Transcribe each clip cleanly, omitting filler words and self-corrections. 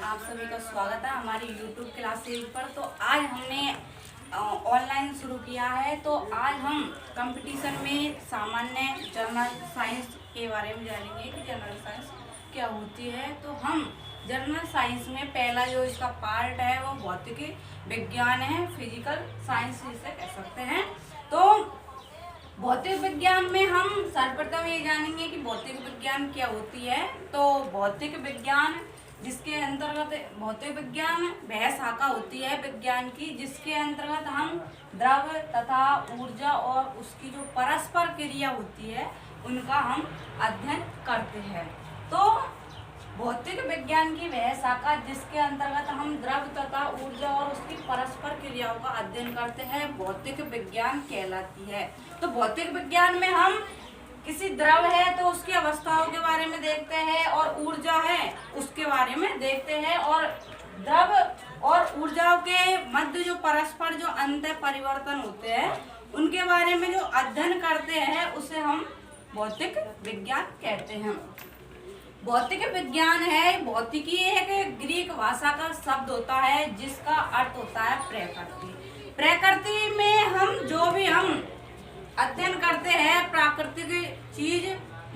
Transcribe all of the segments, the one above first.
आप सभी का स्वागत है हमारी YouTube क्लास सीरीज पर। तो आज हमने ऑनलाइन शुरू किया है। तो आज हम कंपटीशन में सामान्य जनरल साइंस के बारे में जानेंगे कि जनरल साइंस क्या होती है। तो हम जनरल साइंस में पहला जो इसका पार्ट है वो भौतिकी विज्ञान है, फिजिकल साइंस जिसे कह सकते हैं। तो भौतिक विज्ञान में हम सर्वप्रथम ये जानेंगे कि भौतिक विज्ञान क्या होती है। तो भौतिक विज्ञान जिसके अंतर्गत भौतिक विज्ञान वह शाखा होती है विज्ञान की जिसके अंतर्गत हम द्रव तथा ऊर्जा और उसकी जो परस्पर क्रिया होती है उनका हम अध्ययन करते हैं। तो भौतिक विज्ञान की वह शाखा जिसके अंतर्गत हम द्रव तथा ऊर्जा और उसकी परस्पर क्रियाओं का अध्ययन करते हैं भौतिक विज्ञान कहलाती है। तो भौतिक विज्ञान में हम किसी द्रव है तो उसकी अवस्थाओं के बारे में देखते हैं और ऊर्जा है उसके बारे में देखते हैं और द्रव और ऊर्जाओं के मध्य जो परस्पर जो अंत परिवर्तन होते हैं उनके बारे में जो अध्ययन करते हैं उसे हम भौतिक विज्ञान कहते हैं। भौतिक विज्ञान है, भौतिकी एक ग्रीक भाषा का शब्द होता है जिसका अर्थ होता है प्रकृति। प्रकृति में हम जो भी हम अध्ययन करते हैं प्राकृतिक चीज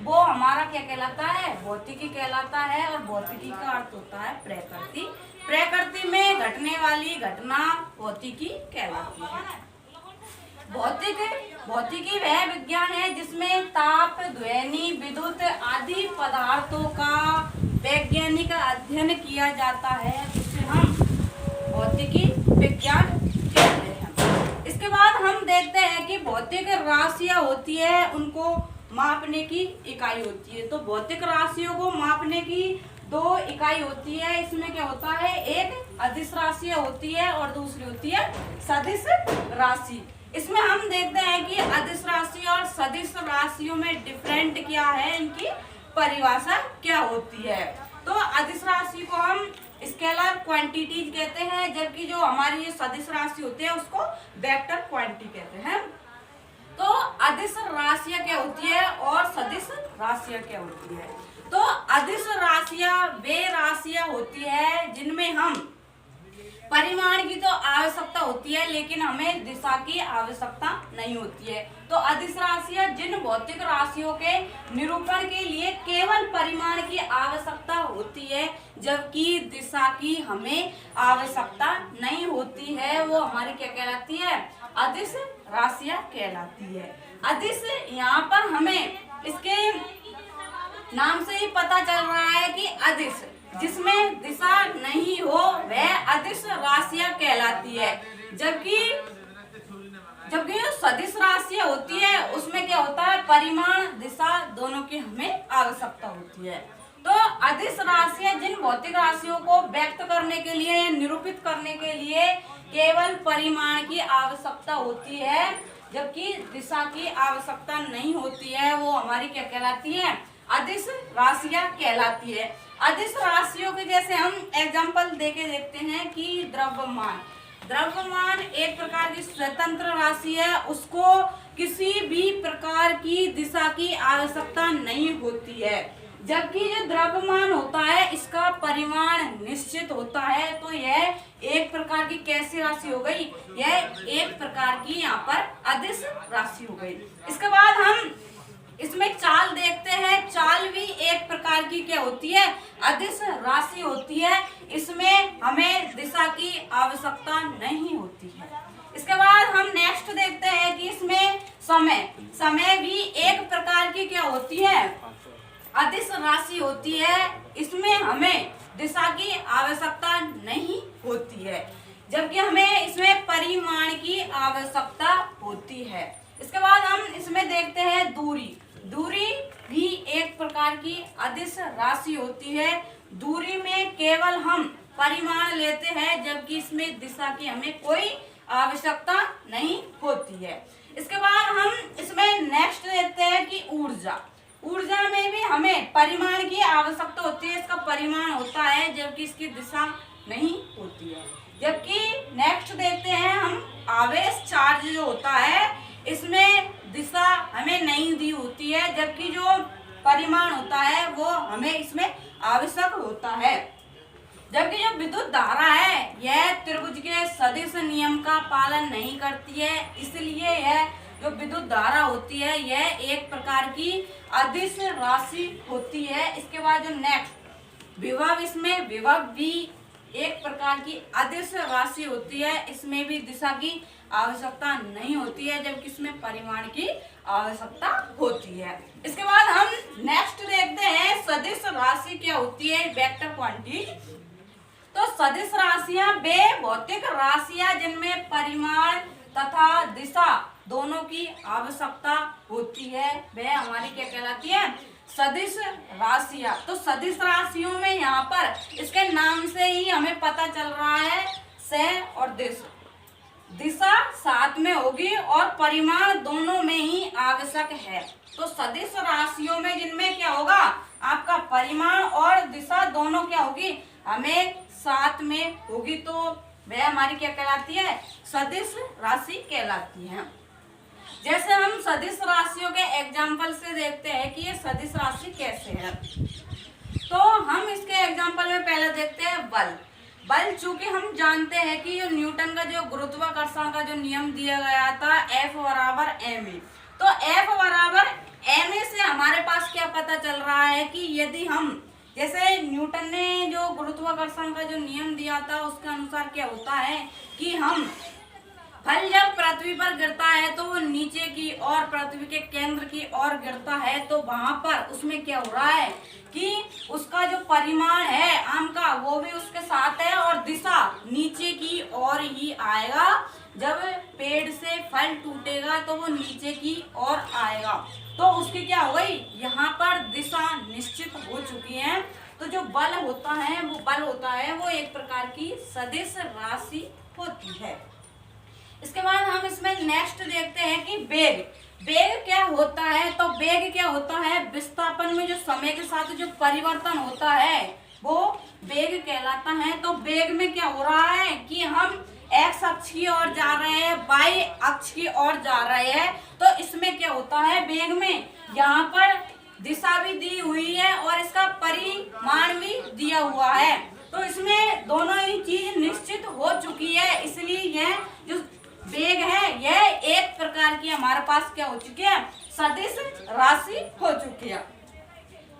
वो हमारा क्या कहलाता है, भौतिकी कहलाता है। और भौतिकी का अर्थ होता है प्रकृति। प्रकृति में घटने वाली घटना भौतिकी कहलाती है। भौतिकी वह विज्ञान है जिसमें ताप, ध्वनि, विद्युत आदि पदार्थों का वैज्ञानिक अध्ययन किया जाता है जिसे हम भौतिकी विज्ञान कहते हैं। इसके बाद हम देखते हैं कि भौतिक राशियां होती है उनको मापने की इकाई होती है। तो भौतिक राशियों को मापने की दो इकाई होती है। इसमें क्या होता है, एक अदिश राशि होती है और दूसरी होती है सदिश राशि। इसमें हम देखते हैं कि अदिश राशि और सदिश राशियों में डिफरेंट क्या है, इनकी परिभाषा क्या होती है। तो अदिश राशि को हम स्केलर क्वांटिटीज कहते हैं जबकि जो हमारी ये सदिश राशि होती है उसको वेक्टर क्वांटिटी कहते हैं। तो अदिश राशियां क्या होती है और सदिश राशियां क्या होती है। तो अदिश राशियां वे राशियां होती है जिनमें हम परिमाण की तो आवश्यकता होती है लेकिन हमें दिशा की आवश्यकता नहीं होती है। तो अदिश राशियां जिन भौतिक राशियों के निरूपण के लिए केवल परिमाण की आवश्यकता होती है जबकि दिशा की हमें आवश्यकता नहीं होती है वो हमारी क्या कहलाती है, अदिश राशियां कहलाती है। अदिश यहाँ पर हमें इसके नाम से ही पता चल रहा है कि अदिश जिसमें दिशा नहीं हो वह अदिश राशियां कहलाती है। जबकि जो सदिश राशियां होती है उसमें क्या होता है, परिमाण दिशा दोनों की हमें आवश्यकता होती है। तो अदिश राशियां जिन भौतिक राशियों को व्यक्त करने के लिए या निरूपित करने के लिए केवल परिमाण की आवश्यकता होती है जबकि दिशा की आवश्यकता नहीं होती है वो हमारी क्या कहलाती है, अदिश राशियां कहलाती है। अदिश राशियों के जैसे हम एग्जांपल देके देखते हैं कि द्रव्यमान एक प्रकार की स्वतंत्र राशि है, उसको किसी भी प्रकार की दिशा की आवश्यकता नहीं होती है। जबकि जो द्रव्यमान होता है इसका परिमाण निश्चित होता है। तो यह एक प्रकार की कैसी राशि हो गई, यह एक प्रकार की यहाँ पर अदिश राशि हो गई। इसके बाद हम इसमें चाल देखते हैं। चाल भी एक प्रकार की क्या होती है, अदिश राशि होती है। इसमें हमें दिशा की आवश्यकता नहीं होती है। इसके बाद हम नेक्स्ट देखते हैं कि इसमें समय भी एक प्रकार की क्या होती है, अदिश राशि होती है। इसमें हमें दिशा की आवश्यकता नहीं होती है जबकि हमें इसमें परिमाण की आवश्यकता होती है। इसके बाद हम इसमें देखते हैं दूरी भी एक प्रकार की अदिश राशि होती है। दूरी में केवल हम परिमाण लेते हैं जबकि इसमें दिशा की हमें कोई आवश्यकता नहीं होती है। इसके बाद हम इसमें नेक्स्ट देखते हैं कि ऊर्जा में भी हमें परिमाण की आवश्यकता होती है, इसका परिमाण होता है जबकि इसकी दिशा नहीं होती है। जबकि नेक्स्ट देखते हैं हम आवेश, चार्ज जो होता है इसमें दिशा हमें नहीं दी होती है जबकि जो परिमाण होता है वो हमें इसमें आवश्यक होता है। जबकि जो विद्युत धारा है यह त्रिभुज के सदिश नियम का पालन नहीं करती है, इसलिए यह जो विद्युत धारा होती है यह एक प्रकार की अदिश राशि होती है। इसके बाद जो नेक्स्ट विभव, इसमें विभव भी एक प्रकार की अदिश राशि होती है, इसमें भी दिशा की आवश्यकता नहीं होती है, जबकि इसमें परिमाण की आवश्यकता होती है। इसके बाद हम नेक्स्ट देखते हैं सदिश राशि क्या होती है, वेक्टर क्वांटिटी। तो सदिश राशियां वे भौतिक राशियां जिनमें परिमाण तथा दिशा दोनों की आवश्यकता होती है, वह हमारी क्या कहलाती है, सदिश राशियां। तो सदिश राशियों में यहाँ पर इसके नाम से ही हमें पता चल रहा है सह और दिश, दिशा साथ में होगी और परिमाण दोनों में ही आवश्यक है। तो सदिश राशियों में जिनमें क्या होगा, आपका परिमाण और दिशा दोनों क्या होगी, हमें साथ में होगी, तो वह हमारी क्या कहलाती है, सदिश राशि कहलाती है। जैसे हम सदिश राशियों के एग्जाम्पल से देखते हैं कि ये सदिश राशि कैसे है। तो हम इसके एग्जाम्पल में पहले देखते हैं बल। बल चूंकि हम जानते हैं कि न्यूटन का जो गुरुत्वाकर्षण का जो नियम दिया गया था F बराबर ma, तो F बराबर ma से हमारे पास क्या पता चल रहा है कि यदि हम, जैसे न्यूटन ने जो गुरुत्वाकर्षण का जो नियम दिया था उसके अनुसार क्या होता है कि हम फल जब पृथ्वी पर गिरता है तो वो नीचे की और पृथ्वी के केंद्र की ओर गिरता है, तो वहां पर उसमें क्या हो रहा है कि उसका जो परिमाण है आम का वो भी उसके साथ है और दिशा नीचे की ओर ही आएगा। जब पेड़ से फल टूटेगा तो वो नीचे की ओर आएगा, तो उसकी क्या हो गई, यहाँ पर दिशा निश्चित हो चुकी है। तो जो बल होता है वो एक प्रकार की सदिश राशि होती है। इसके बाद हम इसमें नेक्स्ट देखते हैं कि वेग। वेग क्या होता है, तो वेग क्या होता है, विस्थापन में जो समय के साथ जो परिवर्तन होता है वो वेग कहलाता है। तो वेग में क्या हो रहा है कि हम एक्स अक्ष की ओर जा रहे हैं, वाई अक्ष की ओर जा रहे हैं, तो इसमें क्या होता है, वेग में यहाँ पर दिशा भी दी हुई है और इसका परिमाण भी दिया हुआ है, तो इसमें दोनों ही चीज निश्चित हो चुकी है, इसलिए यह जो वेग है यह एक प्रकार की हमारे पास क्या हो चुकी है, सदिश राशि हो चुकी है।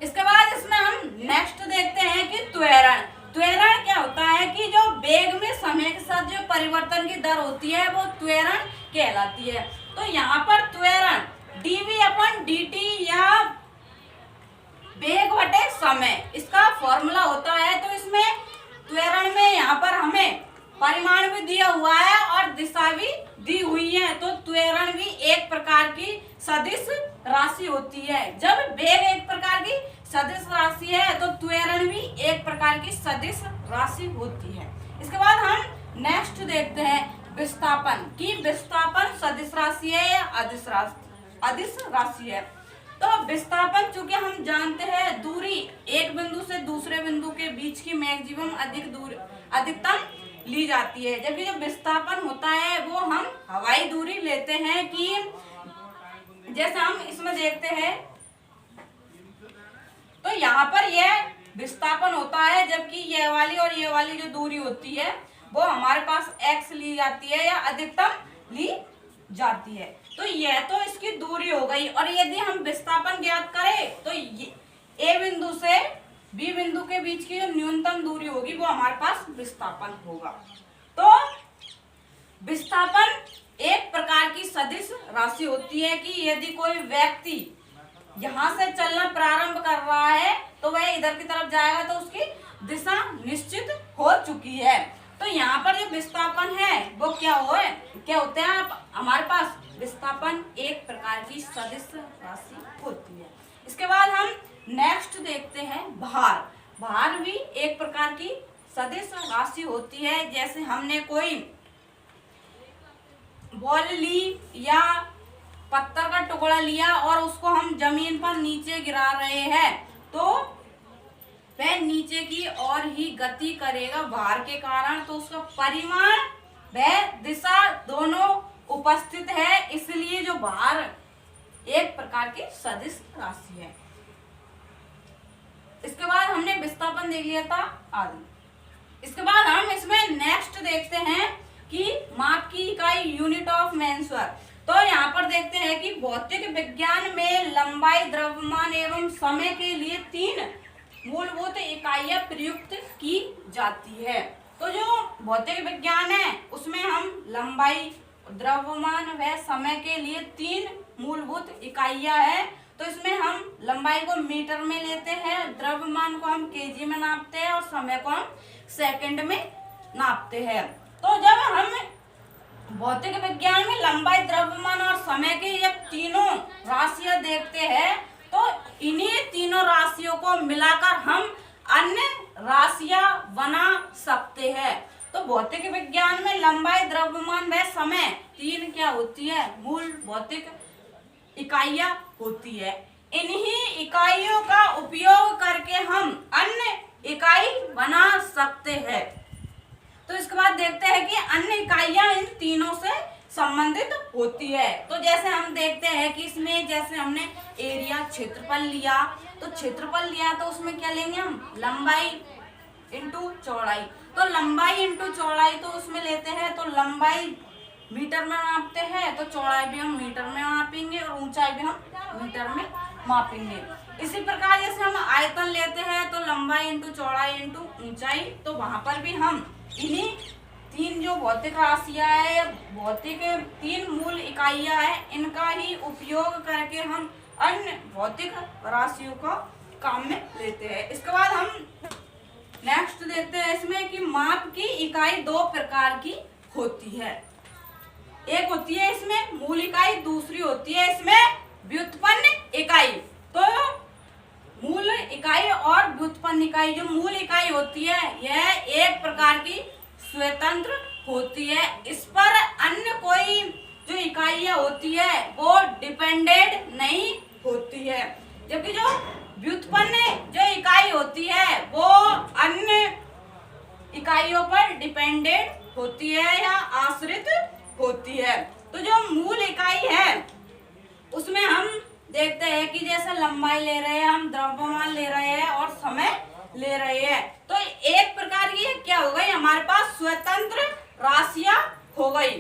इसके बाद इसमें हम नेक्स्ट देखते हैं कि त्वरण। त्वरण क्या होता है कि जो वेग में समय के साथ जो परिवर्तन की दर होती है वो त्वरण कहलाती है। तो यहाँ पर त्वरण dv/dt या वेग बटे समय इसका फॉर्मूला होता है। तो इसमें त्वरण में यहाँ पर हमें परिमाण भी दिया हुआ है और दिशा भी दी हुई है, तो त्वरण भी एक प्रकार की सदिश राशि होती है। जब वेग एक प्रकार की सदिश राशि है तो त्वरण भी एक प्रकार की सदिश राशि होती है। इसके बाद हम नेक्स्ट देखते हैं विस्थापन की विस्थापन सदिश राशि है या अदिश राशि है। तो विस्थापन चूंकि हम जानते हैं दूरी एक बिंदु से दूसरे बिंदु के बीच की मैक्सिमम अधिकतम ली जाती है, जबकि जो विस्थापन होता है वो हम हवाई दूरी लेते हैं कि जैसे हम इसमें देखते हैं तो यहाँ पर यह विस्थापन होता है, जबकि यह वाली और ये वाली जो दूरी होती है वो हमारे पास x ली जाती है या अधिकतम ली जाती है। तो यह तो इसकी दूरी हो गई, और यदि हम विस्थापन ज्ञात करें तो ए बिंदु से बी बिंदु के बीच की जो न्यूनतम दूरी होगी वो हमारे पास विस्थापन होगा। तो विस्थापन एक प्रकार की सदिश राशि होती है कि यदि कोई व्यक्ति यहाँ से चलना प्रारंभ कर रहा है तो वह इधर की तरफ जाएगा तो उसकी दिशा निश्चित हो चुकी है। तो यहाँ पर जो विस्थापन है वो क्या होते हैं हमारे पास विस्थापन एक प्रकार की सदिश राशि होती है। इसके बाद हम नेक्स्ट देखते हैं भार। भार भी एक प्रकार की सदिश राशि होती है। जैसे हमने कोई बॉल ली या पत्थर का टुकड़ा लिया और उसको हम जमीन पर नीचे गिरा रहे हैं तो वह नीचे की ओर ही गति करेगा भार के कारण, तो उसका परिमाण वह दिशा दोनों उपस्थित है, इसलिए जो भार एक प्रकार की सदिश राशि है। इसके बाद हमने विस्थापन देख लिया था आदि। इसके बाद हम इसमें नेक्स्ट देखते हैं कि माप की इकाई यूनिट ऑफ मेंसुर। तो यहाँ पर देखते हैं कि भौतिक विज्ञान में लंबाई, द्रव्यमान एवं समय के लिए 3 मूलभूत इकाइयां प्रयुक्त की जाती है। तो जो भौतिक विज्ञान है उसमें हम लंबाई, द्रव्यमान व समय के लिए 3 मूलभूत इकाइयां हैं। तो इसमें हम लंबाई को मीटर में लेते हैं, द्रव्यमान को हम केजी में नापते हैं और समय को हम सेकंड में नापते हैं। तो जब हम भौतिक विज्ञान में लंबाई, द्रव्यमान और समय के ये तीनों राशियां देखते हैं तो इन्हीं तीनों राशियों को मिलाकर हम अन्य राशियां बना सकते हैं। तो भौतिक विज्ञान में लंबाई, द्रव्यमान व समय 3 क्या होती है? मूल भौतिक इकाइयां होती है। इन्हीं इकाइयों का उपयोग करके हम अन्य इकाई बना सकते हैं। तो इसके बाद देखते हैं कि अन्य इकाइयां इन तीनों से संबंधित होती है। तो जैसे हम देखते हैं कि इसमें जैसे हमने एरिया, क्षेत्रफल लिया, तो क्षेत्रफल लिया तो उसमें क्या लेंगे हम? लंबाई इंटू चौड़ाई। तो लंबाई इंटू चौड़ाई तो उसमें लेते हैं, तो लंबाई मीटर में मापते हैं तो चौड़ाई भी हम मीटर में मापेंगे और ऊंचाई भी हम मीटर में मापेंगे। इसी प्रकार जैसे हम आयतन लेते हैं तो लंबाई इंटू चौड़ाई इंटू ऊंचाई, तो वहां पर भी हम इन्हीं 3 जो भौतिक राशियां है, भौतिक 3 मूल इकाइयां है, इनका ही उपयोग करके हम अन्य भौतिक राशियों को काम में लेते हैं। इसके बाद हम नेक्स्ट देखते हैं इसमें कि माप की इकाई 2 प्रकार की होती है। एक होती है इसमें मूल इकाई, दूसरी होती है इसमें व्युत्पन्न इकाई। तो मूल इकाई और व्युत्पन्न इकाई, जो मूल इकाई होती है यह एक प्रकार की स्वतंत्र होती है। इस पर अन्य कोई जो इकाइयां होती है वो डिपेंडेंट नहीं होती है, जबकि जो व्युत्पन्न जो इकाई होती है वो अन्य इकाइयों पर डिपेंडेंट होती है या आश्रित होती है। तो जो मूल इकाई है उसमें हम देखते हैं कि जैसे लंबाई ले रहे हैं हम, द्रव्यमान ले रहे हैं और समय ले रहे हैं, तो एक प्रकार की क्या हो गई? हमारे पास स्वतंत्र राशियां हो गई।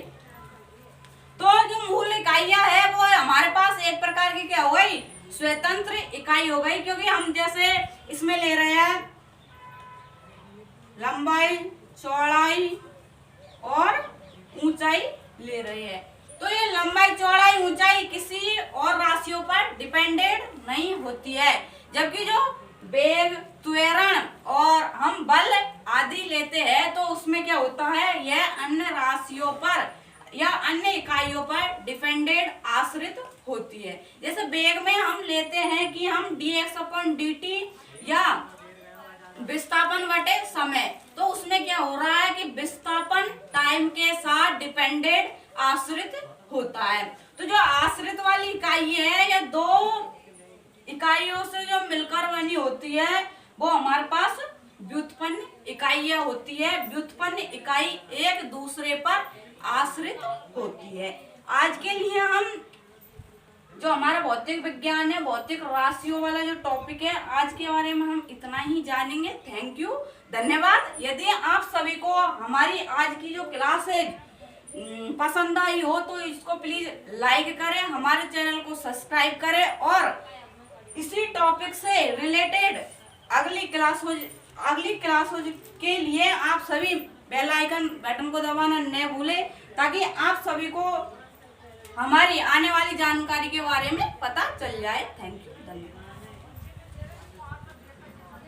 तो जो मूल इकाइयां है वो हमारे पास एक प्रकार की क्या हो गई? स्वतंत्र इकाई हो गई, क्योंकि हम जैसे इसमें ले रहे हैं लंबाई, चौड़ाई और ऊंचाई ले रहे हैं। तो ये लंबाई, चौड़ाई, ऊंचाई किसी और राशियों पर डिपेंडेंट नहीं होती है, जबकि जो वेग, त्वरण और हम बल आदि लेते हैं तो उसमें क्या होता है? यह अन्य राशियों पर या अन्य इकाइयों पर डिपेंडेंट आश्रित होती है। जैसे वेग में हम लेते हैं कि हम dx/dt या विस्थापन बटे समय, तो उसमें क्या हो रहा है कि विस्थापन टाइम के साथ डिपेंडेंट आश्रित होता है। तो जो आश्रित वाली इकाई है या 2 इकाइयों से जो मिलकर बनी होती है वो हमारे पास व्युत्पन्न इकाइयां होती है। व्युत्पन्न इकाई एक दूसरे पर आश्रित होती है। आज के लिए हम जो हमारा भौतिक विज्ञान है, भौतिक राशियों वाला जो टॉपिक है, आज के बारे में हम इतना ही जानेंगे। थैंक यू, धन्यवाद। यदि आप सभी को हमारी आज की जो क्लास है पसंद आई हो तो इसको प्लीज लाइक करें, हमारे चैनल को सब्सक्राइब करें और इसी टॉपिक से रिलेटेड अगली क्लासों के लिए आप सभी बेल आइकन बटन को दबाना न भूलें, ताकि आप सभी को हमारी आने वाली जानकारी के बारे में पता चल जाए। थैंक यू, धन्यवाद।